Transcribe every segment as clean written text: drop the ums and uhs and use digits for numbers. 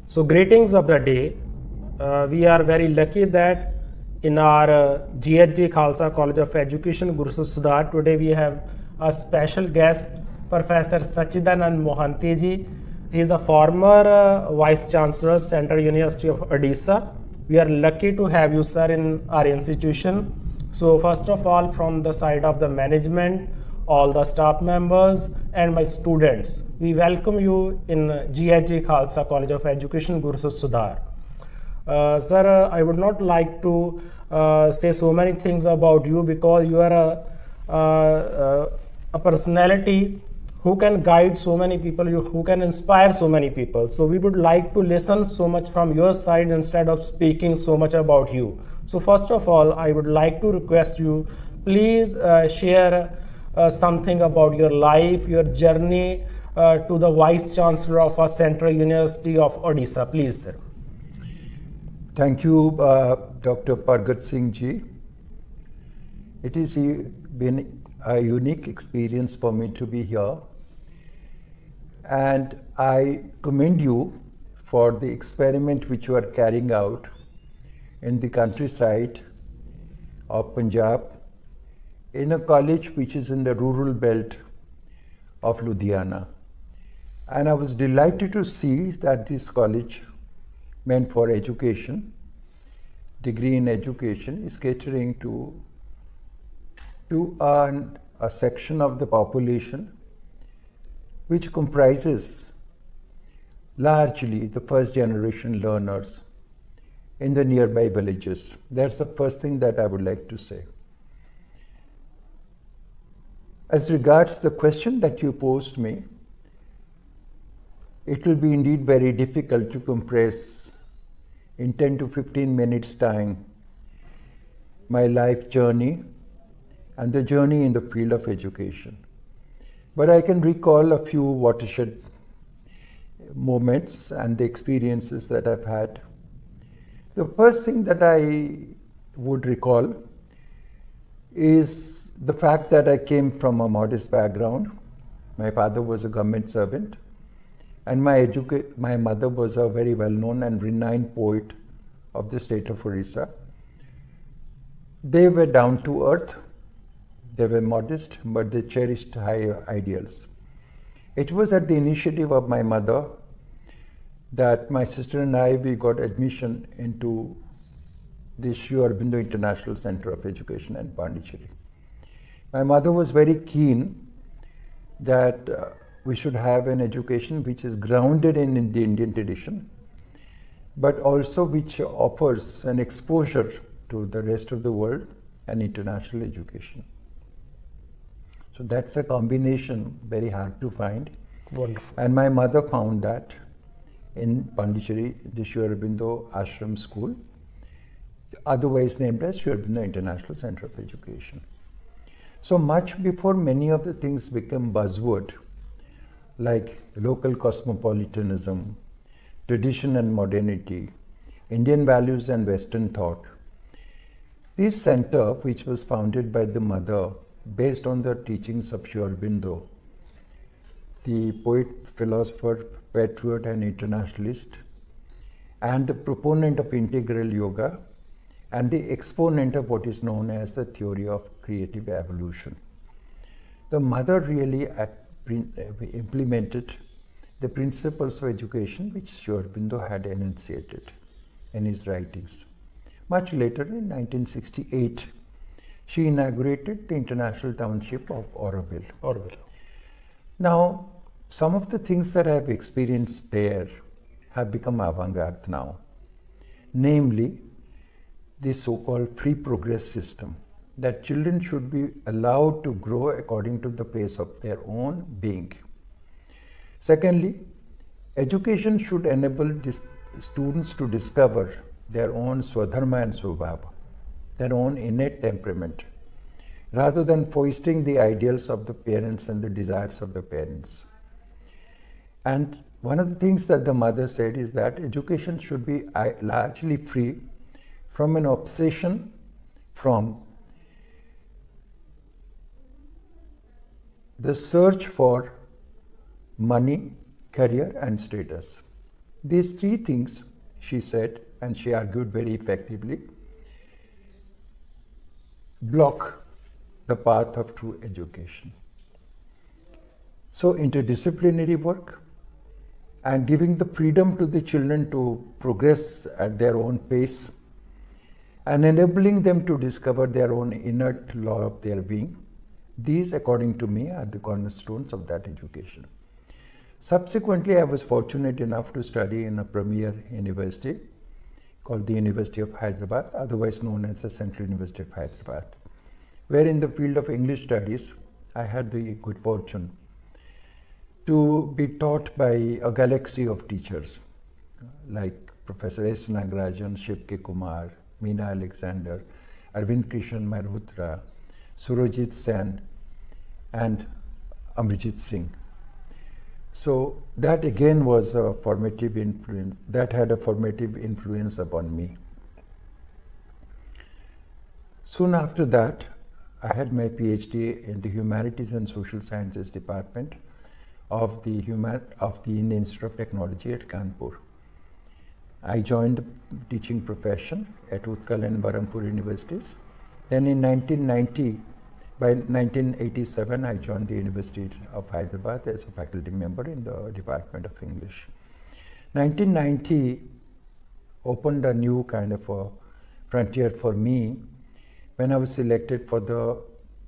So greetings of the day. We are very lucky that in our G.H.G. Khalsa College of Education, Gurusar Sadhar, today we have a special guest, Prof.Sachidananda Mohanty ji. He is a former Vice Chancellor, Central University of Odisha. We are lucky to have you, sir, in our institution. So first of all, from the side of the management, all the staff members and my students, we welcome you in G.H.G. Khalsa College of Education, Gurusar Sadhar. Sir, I would not like to say so many things about you because you are a personality who can guide so many people, who can inspire so many people. So we would like to listen so much from your side instead of speaking so much about you. So first of all, I would like to request you, please share something about your life, your journey to the Vice Chancellor of our Central University of Odisha. Please, sir. Thank you, Dr. Pargat Singh ji. It has been a unique experience for me to be here, and I commend you for the experiment which you are carrying out in the countryside of Punjab in a college which is in the rural belt of Ludhiana. And I was delighted to see that this college, meant for education, degree in education, is catering to a section of the population which comprises largely the first generation learners in the nearby villages. That's the first thing that I would like to say. As regards the question that you posed me, it will be indeed very difficult to compress in 10 to 15 minutes time my life journey and the journey in the field of education. But I can recall a few watershed moments and the experiences that I've had. The first thing that I would recall is the fact that I came from a modest background. My father was a government servant, and my mother was a very well-known and renowned poet of the state of Odisha. They were down to earth, they were modest, but they cherished high ideals. It was at the initiative of my mother that my sister and we got admission into the Sri Aurobindo International Center of Education in Pondicherry. My mother was very keen that we should have an education which is grounded in the Indian tradition, but also which offers an exposure to the rest of the world and international education. So that's a combination very hard to find. Wonderful. And my mother found that in Pondicherry, the Sri Aurobindo Ashram School, otherwise named as Sri Aurobindo International Center of Education. So much before many of the things become buzzword, like local cosmopolitanism, tradition and modernity, Indian values and Western thought, this center, which was founded by the mother based on the teachings of Sri Aurobindo, the poet, philosopher, patriot and internationalist, and the proponent of integral yoga, and the exponent of what is known as the theory of creative evolution. The mother really implemented the principles of education which Sri Aurobindo had enunciated in his writings. Much later, in 1968, she inaugurated the International Township of Auroville. Now, some of the things that I have experienced there have become avant-garde now. Namely, the so-called free progress system, that children should be allowed to grow according to the pace of their own being. Secondly, education should enable students to discover their own swadharma and svabhava, their own innate temperament, rather than foisting the ideals of the parents and the desires of the parents. And one of the things that the mother said is that education should be largely free from an obsession from the search for money, career and status. These three things, she said, and she argued very effectively, block the path of true education. So interdisciplinary work and giving the freedom to the children to progress at their own pace and enabling them to discover their own innate law of their being, these, according to me, are the cornerstones of that education. Subsequently, I was fortunate enough to study in a premier university called the University of Hyderabad, otherwise known as the Central University of Hyderabad, where in the field of English studies, I had the good fortune to be taught by a galaxy of teachers like Professor S. Nagarajan, Shiv K. Kumar, Meena Alexander, Arvind Krishan Malhotra, Surojit Sen, and Amrijit Singh. So that again was a formative influence, that had a formative influence upon me. Soon after that, I had my PhD in the Humanities and Social Sciences Department of the Indian Institute of Technology at Kanpur. I joined the teaching profession at Utkal and Berhampur universities. Then in 1990, by 1987, I joined the University of Hyderabad as a faculty member in the Department of English. 1990 opened a new kind of a frontier for me when I was selected for the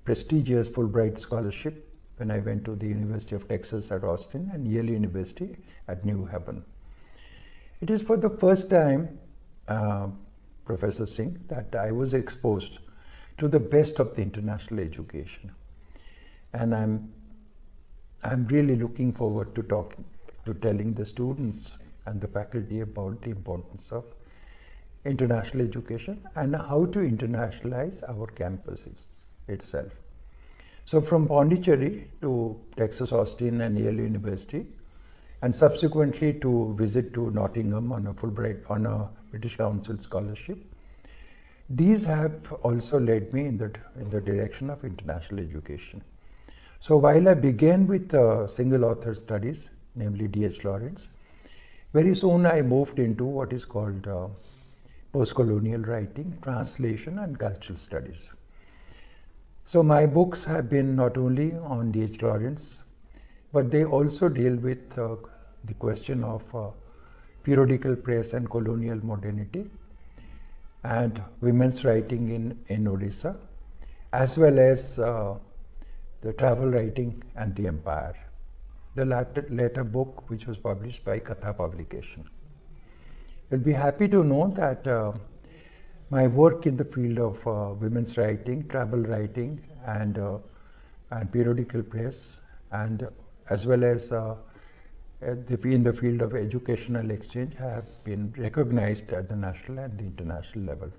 prestigious Fulbright scholarship when I went to the University of Texas at Austin and Yale University at New Haven. It is for the first time, Professor Singh, that I was exposed to the best of the international education. And I'm really looking forward to telling the students and the faculty about the importance of international education and how to internationalize our campuses itself. So from Pondicherry to Texas Austin and Yale University, and subsequently to visit to Nottingham on a Fulbright, on a British Council scholarship, these have also led me in the direction of international education. So while I began with single author studies, namely D.H. Lawrence, very soon I moved into what is called post-colonial writing, translation and cultural studies. So my books have been not only on D.H. Lawrence, but they also deal with the question of periodical press and colonial modernity and women's writing in Odisha, as well as the travel writing and the empire. The latter book, which was published by Katha Publication. You'll be happy to know that my work in the field of women's writing, travel writing, and periodical press, and as well as in the field of educational exchange, have been recognized at the national and the international level.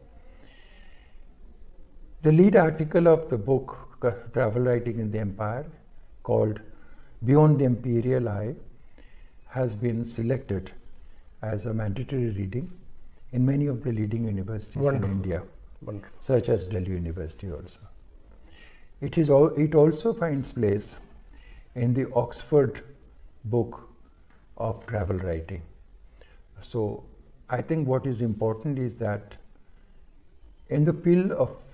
The lead article of the book, Travel Writing in the Empire, called Beyond the Imperial Eye, has been selected as a mandatory reading in many of the leading universities in India, such as Delhi University also. It also finds place in the Oxford book of travel writing. So I think what is important is that in the field of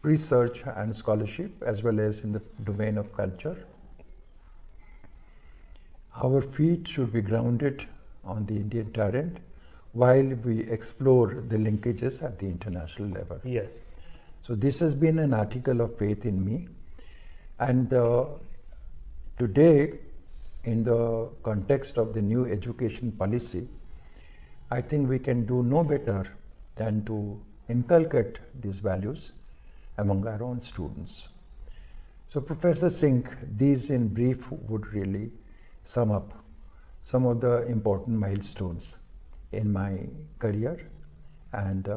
research and scholarship, as well as in the domain of culture, our feet should be grounded on the Indian terrain while we explore the linkages at the international level. Yes. So this has been an article of faith in me, and today, in the context of the new education policy, I think we can do no better than to inculcate these values among our own students. So Professor Singh, these in brief would really sum up some of the important milestones in my career and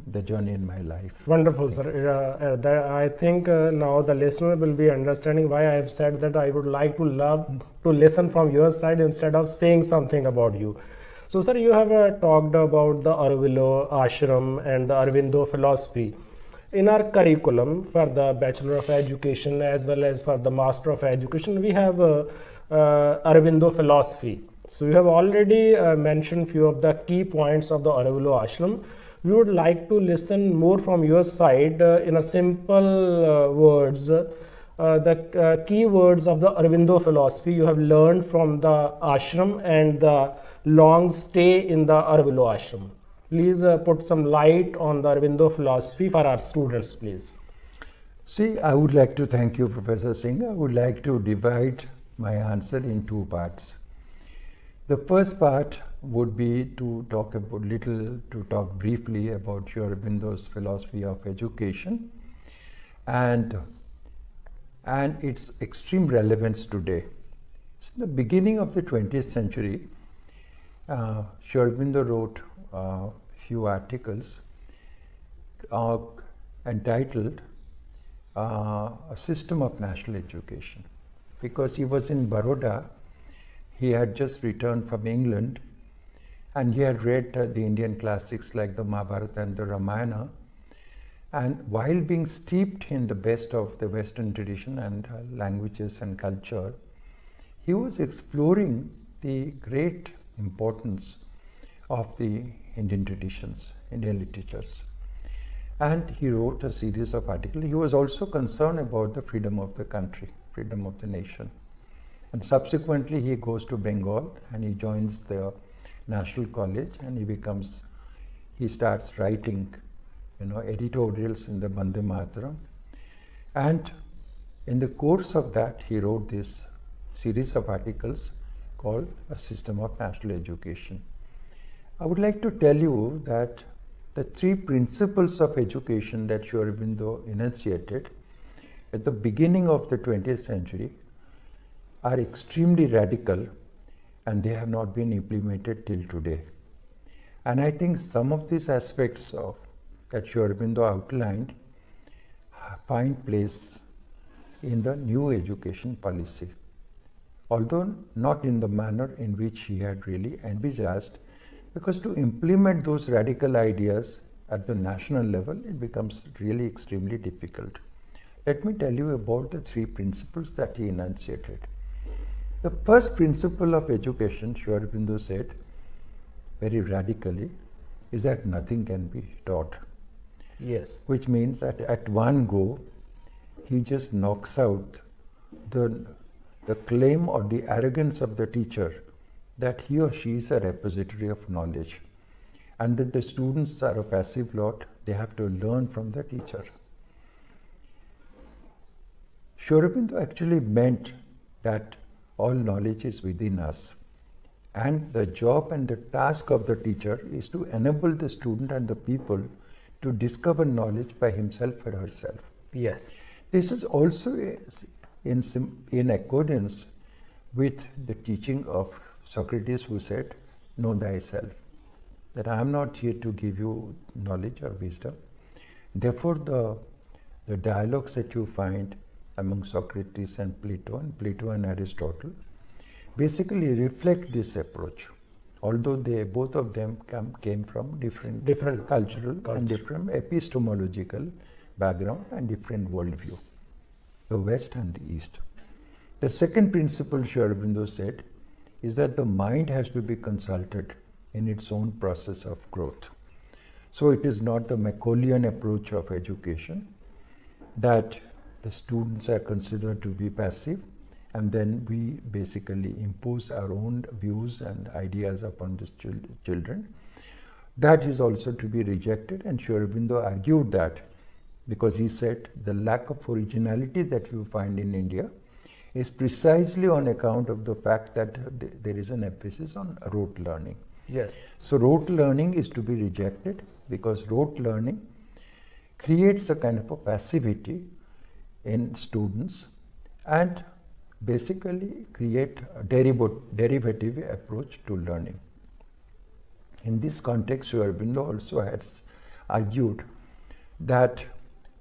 the journey in my life. Wonderful, sir. I think now the listener will be understanding why I have said that I would like to love to listen from your side instead of saying something about you. So, sir, you have talked about the Aurobindo ashram and the Aurobindo philosophy. In our curriculum for the Bachelor of Education as well as for the Master of Education, we have Aurobindo philosophy. So you have already mentioned few of the key points of the Aurobindo Ashram. We would like to listen more from your side in a simple words. The key words of the Aurobindo philosophy you have learned from the ashram and the long stay in the Aurobindo Ashram. Please put some light on the Aurobindo philosophy for our students, please. See, I would like to thank you, Professor Singh. I would like to divide my answer in two parts. The first part would be to talk briefly about Aurobindo's philosophy of education and its extreme relevance today. In the beginning of the 20th century, Aurobindo wrote a few articles entitled A System of National Education. Because he was in Baroda, he had just returned from England and he had read the Indian classics like the Mahabharata and the Ramayana. And while being steeped in the best of the Western tradition and languages and culture, he was exploring the great importance of the Indian traditions, Indian literatures. And he wrote a series of articles. He was also concerned about the freedom of the country, freedom of the nation. And subsequently, he goes to Bengal and he joins the National College and he starts writing, editorials in the Vande Mataram. And in the course of that, he wrote this series of articles called A System of National Education. I would like to tell you that the three principles of education that Aurobindo enunciated at the beginning of the 20th century are extremely radical and they have not been implemented till today. And I think some of these aspects that Aurobindo outlined find place in the new education policy, although not in the manner in which he had really envisaged, because to implement those radical ideas at the national level, it becomes really extremely difficult. Let me tell you about the three principles that he enunciated. The first principle of education, Aurobindo said very radically, is that nothing can be taught. Yes. Which means that at one go, he just knocks out the claim or the arrogance of the teacher that he or she is a repository of knowledge and that the students are a passive lot, they have to learn from the teacher. Aurobindo actually meant that all knowledge is within us and the job and the task of the teacher is to enable the student and the people to discover knowledge by himself or herself. Yes. This is also in accordance with the teaching of Socrates, who said, know thyself, that I am not here to give you knowledge or wisdom. Therefore, the dialogues that you find among Socrates and Plato and Aristotle, basically reflect this approach, although both of them came from different cultural and different epistemological background and different worldview, the West and the East. The second principle, Aurobindo said, is that the mind has to be consulted in its own process of growth. So it is not the Macaulayan approach of education that the students are considered to be passive and then we basically impose our own views and ideas upon the children. That is also to be rejected, and Aurobindo argued that because he said the lack of originality that you find in India is precisely on account of the fact that there is an emphasis on rote learning. Yes. So rote learning is to be rejected because rote learning creates a kind of a passivity in students and basically create a derivative approach to learning. In this context, Aurobindo also has argued that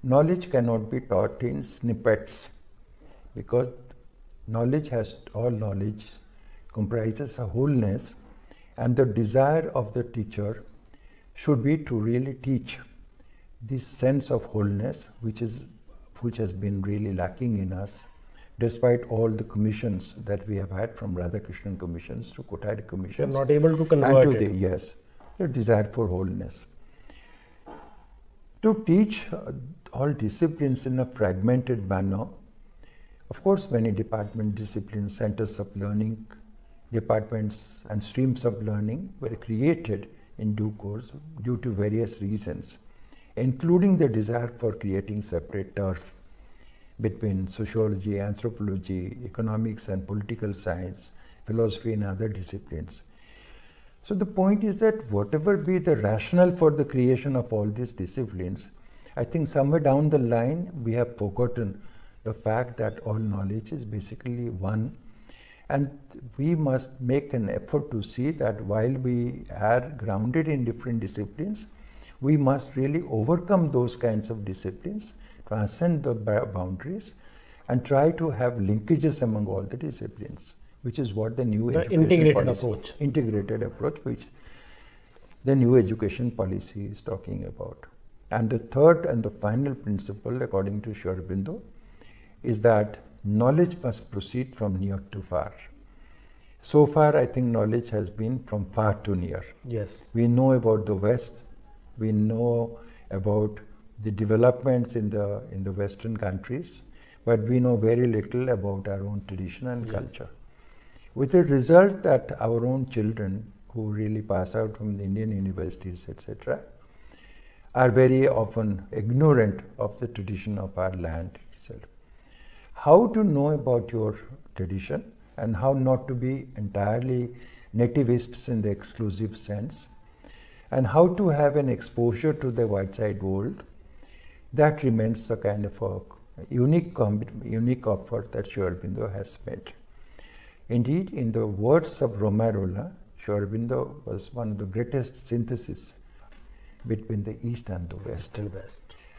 knowledge cannot be taught in snippets because all knowledge comprises a wholeness, and the desire of the teacher should be to really teach this sense of wholeness which has been really lacking in us despite all the commissions that we have had, from Radhakrishnan commissions to Kothari They are commissions. not able to And convert to it. the desire for wholeness. To teach all disciplines in a fragmented manner, of course, many department disciplines, centers of learning, departments and streams of learning were created in due course due to various reasons, including the desire for creating separate turf between sociology, anthropology, economics and political science, philosophy and other disciplines. So the point is that whatever be the rationale for the creation of all these disciplines, I think somewhere down the line we have forgotten the fact that all knowledge is basically one, and we must make an effort to see that while we are grounded in different disciplines, we must really overcome those kinds of disciplines, transcend the boundaries, and try to have linkages among all the disciplines, which is what the new integrated approach, which the new education policy is talking about. And the third and the final principle, according to Sri Aurobindo, is that knowledge must proceed from near to far. So far, I think knowledge has been from far to near. Yes. We know about the West, we know about the developments in the Western countries, but we know very little about our own tradition and culture. With the result that our own children who really pass out from the Indian universities, etc., are very often ignorant of the tradition of our land itself. How to know about your tradition and how not to be entirely nativists in the exclusive sense, and how to have an exposure to the outside world, that remains the kind of a unique effort that Sri Aurobindo has made. Indeed, in the words of Romarola, Sri Aurobindo was one of the greatest syntheses between the East and the West.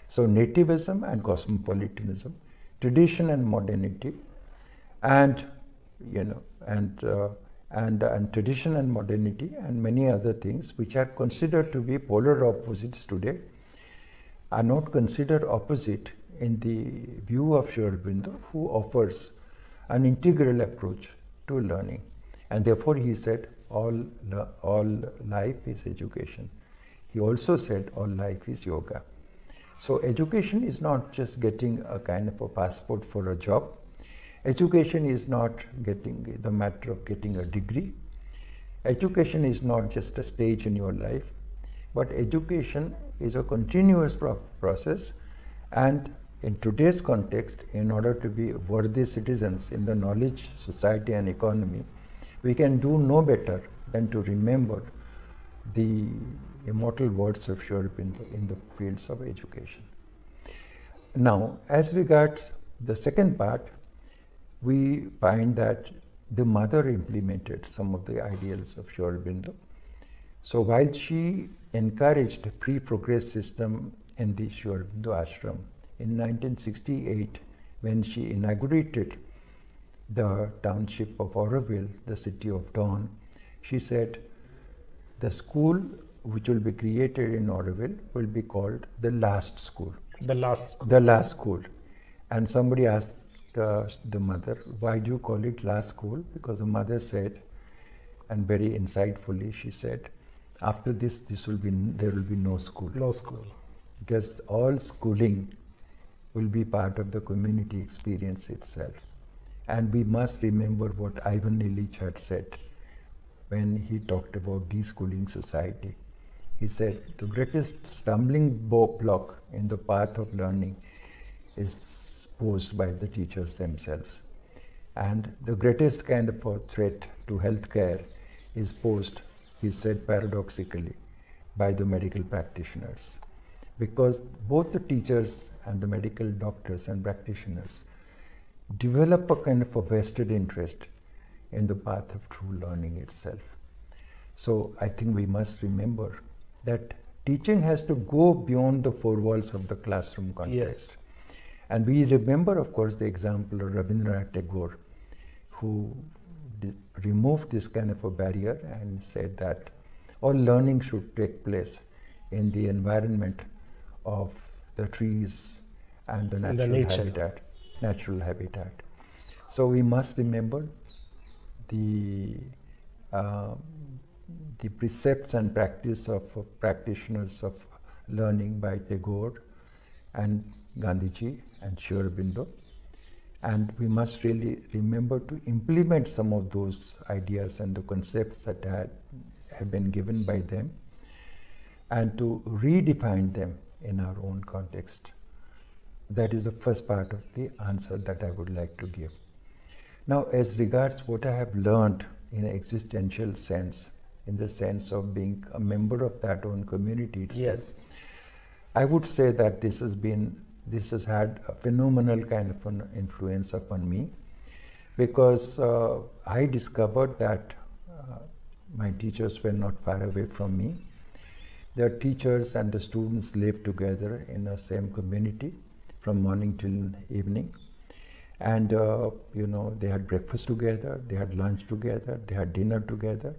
So nativism and cosmopolitanism, tradition and modernity, and tradition and modernity, and many other things which are considered to be polar opposites today, are not considered opposite in the view of Sri Aurobindo, who offers an integral approach to learning. And therefore he said all life is education. He also said all life is yoga. So education is not just getting a kind of a passport for a job. Education is not getting the matter of getting a degree. Education is not just a stage in your life, but education is a continuous process, and in today's context, in order to be worthy citizens in the knowledge society and economy, we can do no better than to remember the immortal words of Sri Aurobindo in the fields of education. Now, as regards the second part, we find that the mother implemented some of the ideals of Sri Aurobindo. So while she encouraged a free progress system in the Sri Aurobindo ashram, in 1968, when she inaugurated the township of Auroville, the city of dawn, she said, the school which will be created in Auroville will be called the last school. The last school. And somebody asked the mother, why do you call it last school? Because the mother said, and very insightfully she said, after this there will be no school. No school. Because all schooling will be part of the community experience itself. And we must remember what Ivan Illich had said when he talked about deschooling society. He said the greatest stumbling block in the path of learning is posed by the teachers themselves. And the greatest kind of a threat to healthcare is posed, he said paradoxically, by the medical practitioners. Because both the teachers and the medical doctors and practitioners develop a kind of a vested interest in the path of true learning itself. So I think we must remember that teaching has to go beyond the four walls of the classroom context. Yes. And we remember, of course, the example of Rabindranath Tagore, who removed this kind of a barrier and said that all learning should take place in the environment of the trees and the natural habitat. So we must remember the uh, the precepts and practice of practitioners of learning by Tagore and Gandhiji and Sri Aurobindo. And we must really remember to implement some of those ideas and the concepts that have been given by them, and to redefine them in our own context. That is the first part of the answer that I would like to give. Now, as regards what I have learned in an existential sense, in the sense of being a member of that own community itself, Yes. I would say that this has had a phenomenal kind of an influence upon me, because I discovered that my teachers were not far away from me. Their teachers and the students lived together in the same community from morning till evening. And they had breakfast together, they had lunch together, they had dinner together.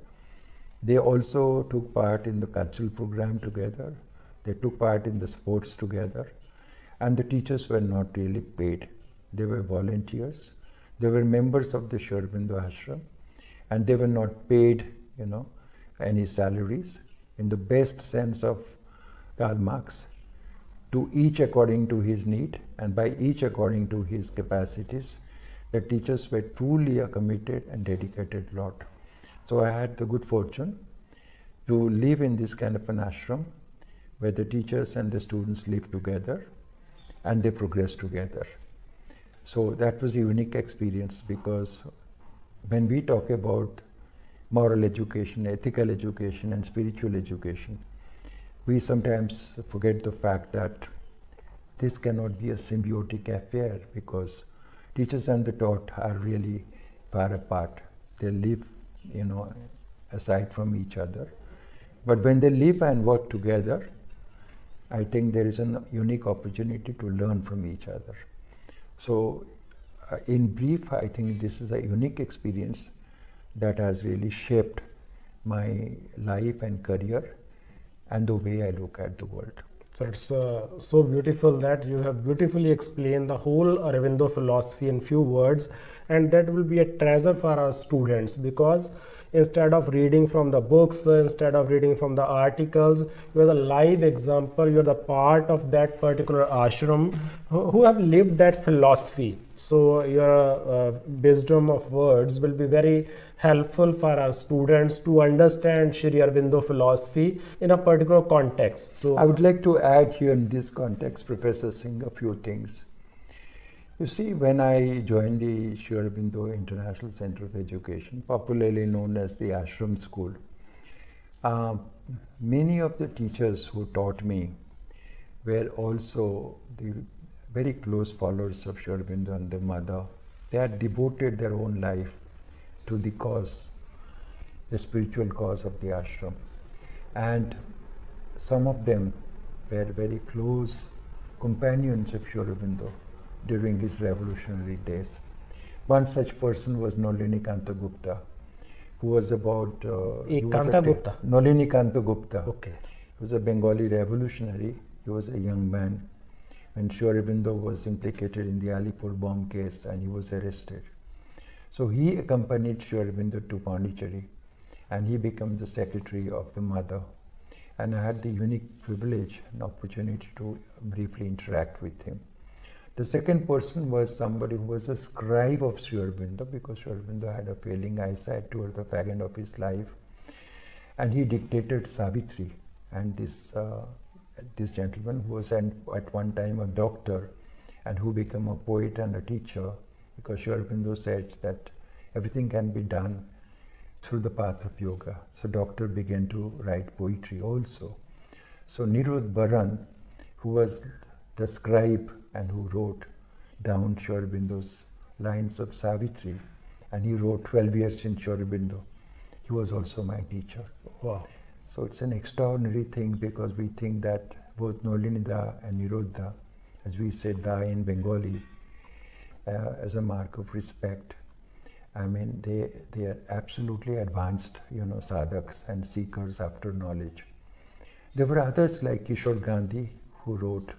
They also took part in the cultural program together. They took part in the sports together. And the teachers were not really paid. They were volunteers. They were members of the Sri Aurobindo Ashram, and they were not paid, any salaries. In the best sense of Karl Marx, to each according to his need and by each according to his capacities. The teachers were truly a committed and dedicated lot. So I had the good fortune to live in this kind of an ashram where the teachers and the students live together and they progress together. So that was a unique experience, because when we talk about moral education, ethical education and spiritual education, we sometimes forget the fact that this cannot be a symbiotic affair, because teachers and the taught are really far apart. They live, aside from each other. But when they live and work together, I think there is a unique opportunity to learn from each other. So, in brief, I think this is a unique experience that has really shaped my life and career and the way I look at the world. So it's so beautiful that you have beautifully explained the whole Aurobindo philosophy in few words, and that will be a treasure for our students, because instead of reading from the books, instead of reading from the articles, you are the live example, you are the part of that particular ashram who have lived that philosophy. So your wisdom of words will be very helpful for our students to understand Sri Aurobindo philosophy in a particular context. So I would like to add here in this context, Professor Singh, a few things. You see, when I joined the Sri Aurobindo International Center of Education, popularly known as the Ashram School, many of the teachers who taught me were also the very close followers of Sri Aurobindo and the mother. They had devoted their own life to the cause, the spiritual cause of the ashram. And some of them were very close companions of Sri Aurobindo during his revolutionary days. One such person was Nalinikanta Gupta, who was about... Nalinikanta Gupta. Okay. He was a Bengali revolutionary. He was a young man when Sri Aurobindo was implicated in the Alipur bomb case and he was arrested. So he accompanied Sri Aurobindo to Pondicherry and he became the secretary of the mother. And I had the unique privilege and opportunity to briefly interact with him. The second person was somebody who was a scribe of Sri Aurobindo, because Sri Aurobindo had a failing eyesight towards the fag end of his life. And he dictated Savitri. And this gentleman who was at one time a doctor and who became a poet and a teacher, because Sri Aurobindo said that everything can be done through the path of yoga. So doctor began to write poetry also. So Nirudh Baran, who was the scribe and who wrote down Sri Aurobindo's lines of Savitri, and he wrote 12 years in Sri Aurobindo, he was also my teacher. Wow. So it's an extraordinary thing, because we think that both Nolinida and Niruddha, as we say Da in Bengali, as a mark of respect, I mean, they are absolutely advanced, sadhaks and seekers after knowledge. There were others like Kishore Gandhi, who wrote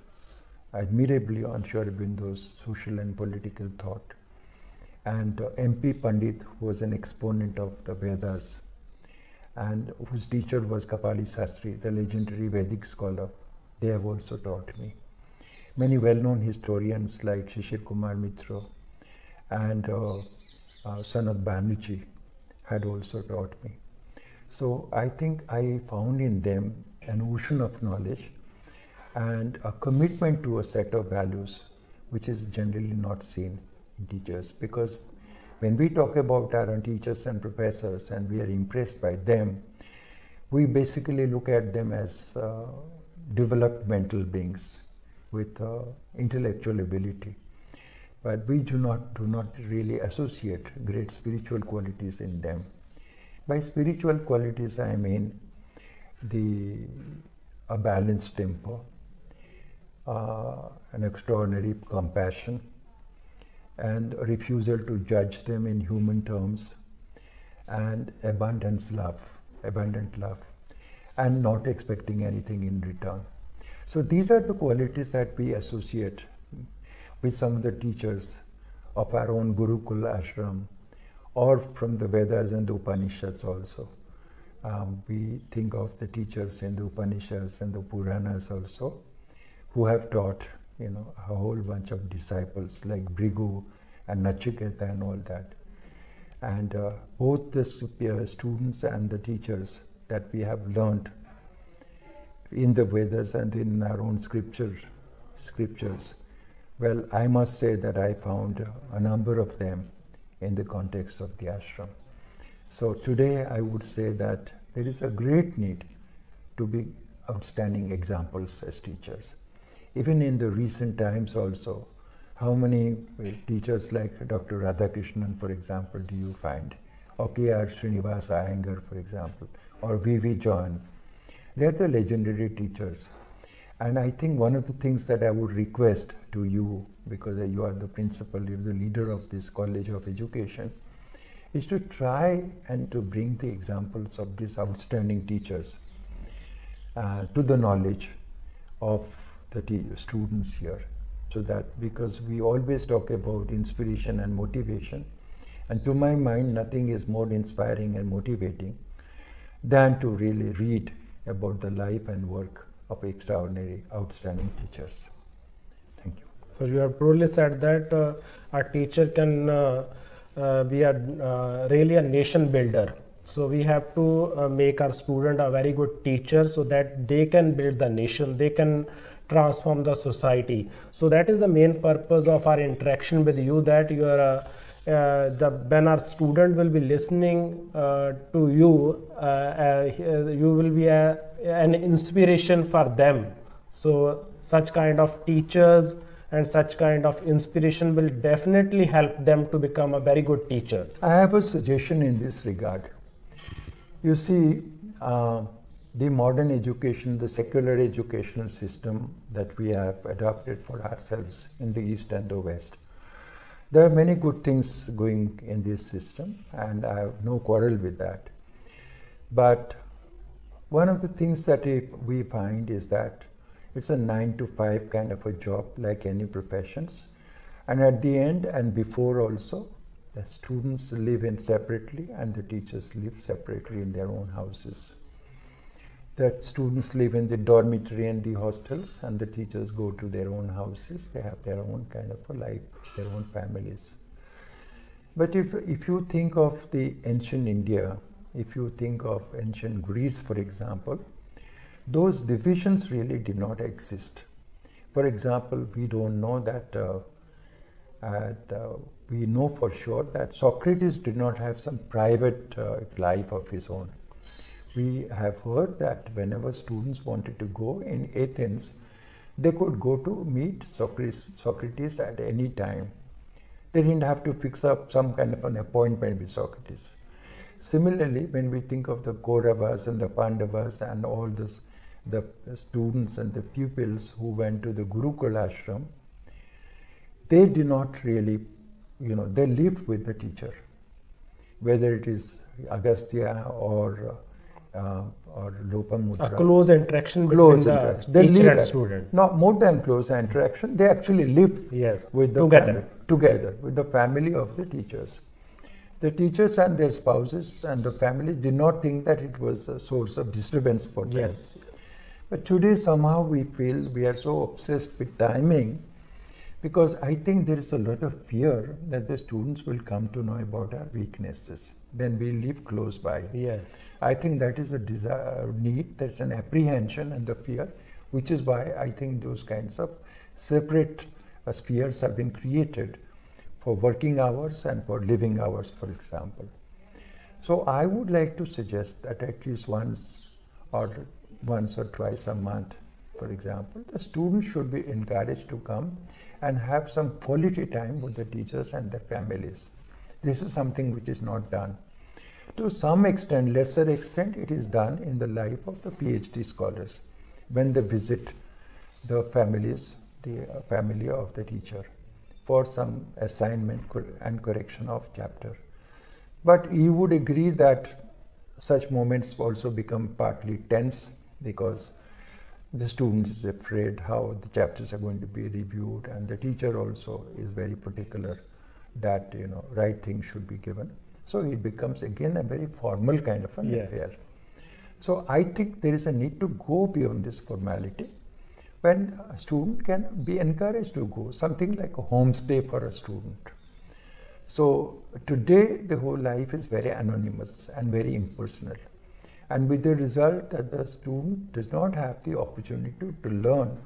admirably on Sri Aurobindo's social and political thought. and M.P. Pandit, who was an exponent of the Vedas, and whose teacher was Kapali Sastri, the legendary Vedic scholar. They have also taught me. Many well-known historians like Shishir Kumar Mitra and Sanat Banerjee had also taught me. So I think I found in them an ocean of knowledge and a commitment to a set of values which is generally not seen in teachers, because when we talk about our teachers and professors and we are impressed by them, we basically look at them as developmental beings with intellectual ability. But we do not really associate great spiritual qualities in them. By spiritual qualities, I mean a balanced temper, an extraordinary compassion, and a refusal to judge them in human terms, and abundant love, and not expecting anything in return. So these are the qualities that we associate with some of the teachers of our own Gurukul ashram, or from the Vedas and the Upanishads also. We think of the teachers in the Upanishads and the Puranas also, who have taught, a whole bunch of disciples like Bhrigu and Nachiketa and all that. And both the students and the teachers that we have learned in the Vedas and in our own scriptures, well, I must say that I found a number of them in the context of the ashram. So today I would say that there is a great need to be outstanding examples as teachers. Even in the recent times also, how many teachers like Dr. Radhakrishnan, for example, do you find? Or K.R. Srinivas Iyengar, for example, or V.V. John. They are the legendary teachers. And I think one of the things that I would request to you, because you are the principal, you are the leader of this College of Education, is to try and to bring the examples of these outstanding teachers to the knowledge of the students here. So that, because we always talk about inspiration and motivation, and to my mind nothing is more inspiring and motivating than to really read about the life and work of extraordinary, outstanding teachers. Thank you. So you have truly said that a teacher can be really a nation builder. So we have to make our student a very good teacher so that they can build the nation, they can transform the society. So that is the main purpose of our interaction with you, that you are when our student will be listening to you, you will be an inspiration for them. So such kind of teachers and such kind of inspiration will definitely help them to become a very good teacher. I have a suggestion in this regard. You see, the modern education, the secular educational system that we have adopted for ourselves in the East and the West, there are many good things going in this system, and I have no quarrel with that. But one of the things that we find is that it's a 9 to 5 kind of a job, like any professions. And at the end and before also, the students live in separately and the teachers live separately in their own houses. The students live in the dormitory and the hostels, and the teachers go to their own houses. They have their own kind of a life, their own families. But if you think of the ancient India, if you think of ancient Greece, for example, those divisions really did not exist. For example, we don't know that, we know for sure that Socrates did not have some private life of his own. We have heard that whenever students wanted to go in Athens, they could go to meet Socrates at any time. They didn't have to fix up some kind of an appointment with Socrates. Similarly, when we think of the Kauravas and the Pandavas and all this, the students and the pupils who went to the Gurukul ashram, they did not really, they lived with the teacher. Whether it is Agastya or Lopamutra. A close interaction between the teacher and student. Not more than close interaction, they actually live with the together. family. together with the family of the teachers. The teachers and their spouses and the family did not think that it was a source of disturbance for them. Yes. But today somehow we feel we are so obsessed with timing, because I think there is a lot of fear that the students will come to know about our weaknesses when we live close by. Yes. I think that is a desire, need, there's an apprehension and the fear, which is why I think those kinds of separate spheres have been created for working hours and for living hours, for example. So I would like to suggest that at least once or twice a month, for example, the students should be encouraged to come and have some quality time with the teachers and their families. This is something which is not done. To some extent, lesser extent, it is done in the life of the PhD scholars when they visit the families, the family of the teacher for some assignment and correction of chapter. But you would agree that such moments also become partly tense, because the student is afraid how the chapters are going to be reviewed, and the teacher also is very particular that right things should be given. So it becomes again a very formal kind of an affair. So I think there is a need to go beyond this formality, when a student can be encouraged to go, something like a homestay for a student. So today the whole life is very anonymous and very impersonal, and with the result that the student does not have the opportunity to learn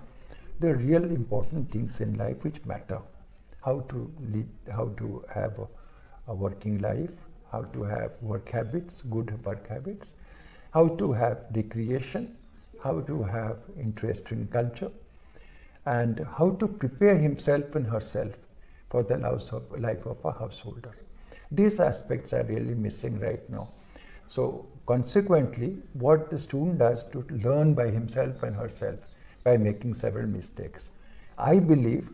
the real important things in life which matter. How to lead, how to have a working life, how to have work habits, good work habits, how to have recreation, how to have interest in culture, and how to prepare himself and herself for the life of a householder. These aspects are really missing right now. So consequently, what the student does to learn by himself and herself by making several mistakes. I believe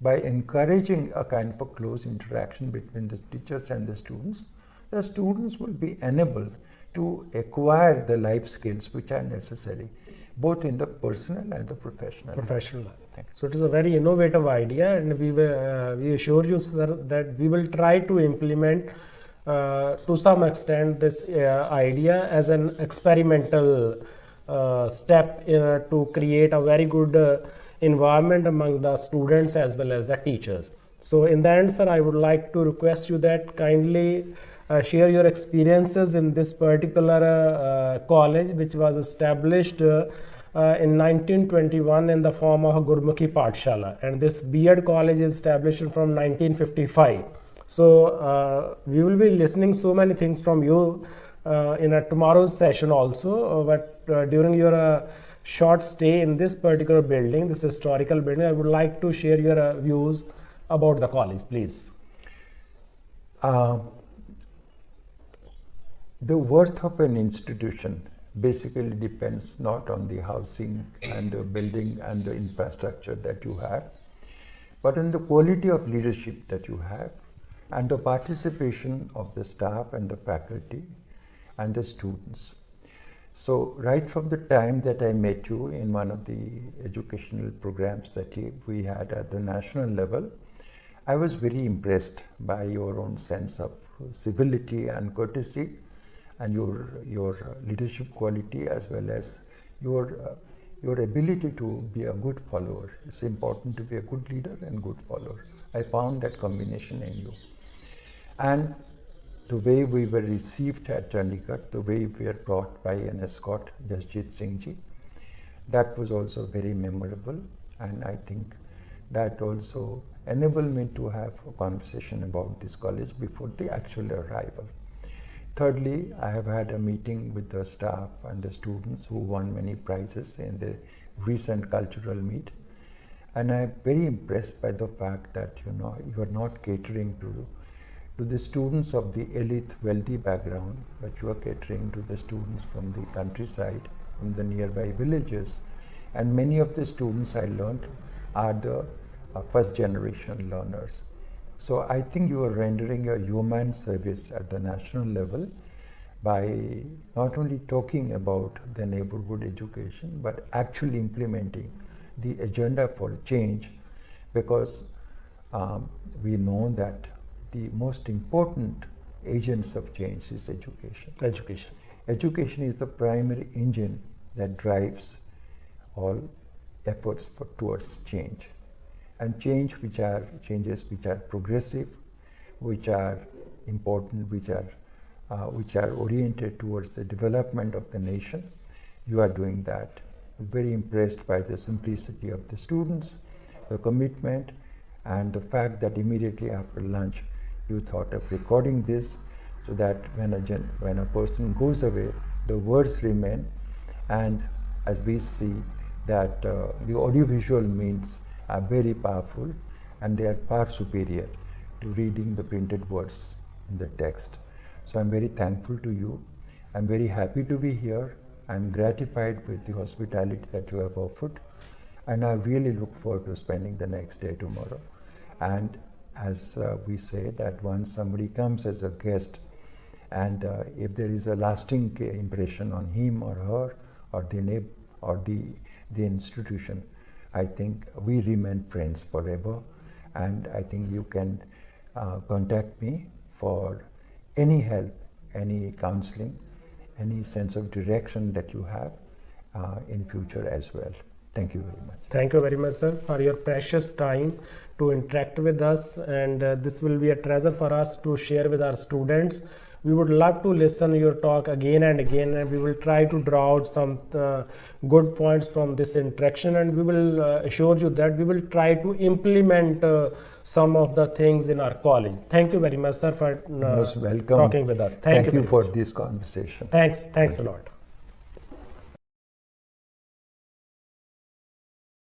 by encouraging a kind of a close interaction between the teachers and the students will be enabled to acquire the life skills which are necessary, both in the personal and the professional life. So it is a very innovative idea, and we assure you, sir, that we will try to implement to some extent this idea as an experimental step to create a very good environment among the students as well as the teachers. So in the end, sir, I would like to request you that kindly share your experiences in this particular college, which was established in 1921 in the form of a Gurmukhi Pathshala, and this B.Ed college is established from 1955. So we will be listening so many things from you in a tomorrow's session also, but during your short stay in this particular building, this historical building, I would like to share your views about the college, please. The worth of an institution basically depends not on the housing and the building and the infrastructure that you have, but on the quality of leadership that you have and the participation of the staff and the faculty and the students. So right from the time that I met you in one of the educational programs that we had at the national level, I was very impressed by your own sense of civility and courtesy, and your leadership quality, as well as your ability to be a good follower. It's important to be a good leader and good follower. I found that combination in you. And the way we were received at Chandigarh, the way we were brought by an escort, G.H.G, that was also very memorable, and I think that also enabled me to have a conversation about this college before the actual arrival. Thirdly, I have had a meeting with the staff and the students who won many prizes in the recent cultural meet, and I am very impressed by the fact that you are not catering to the students of the elite wealthy background, but you are catering to the students from the countryside, from the nearby villages, and many of the students I learned are the first generation learners. So I think you are rendering a human service at the national level by not only talking about the neighborhood education, but actually implementing the agenda for change, because we know that the most important agents of change is education. Education. Education is the primary engine that drives all efforts towards change, and changes which are progressive, which are important, which are oriented towards the development of the nation. You are doing that. I'm very impressed by the simplicity of the students, the commitment, and the fact that immediately after lunch you thought of recording this, so that when a person goes away, the words remain. And as we see that the audiovisual means are very powerful, and they are far superior to reading the printed words in the text. So I'm very thankful to you. I'm very happy to be here. I'm gratified with the hospitality that you have offered, and I really look forward to spending the next day tomorrow. And as we say that once somebody comes as a guest, and if there is a lasting impression on him or her or the institution, I think we remain friends forever. And I think you can contact me for any help, any counseling, any sense of direction that you have in future as well. Thank you very much. Thank you very much, sir, for your precious time to interact with us, and this will be a treasure for us to share with our students. We would love to listen your talk again and again, and we will try to draw out some good points from this interaction, and we will assure you that we will try to implement some of the things in our college. Thank you very much, sir, for Most welcome. talking with us. Thank you for this conversation. Thanks a lot.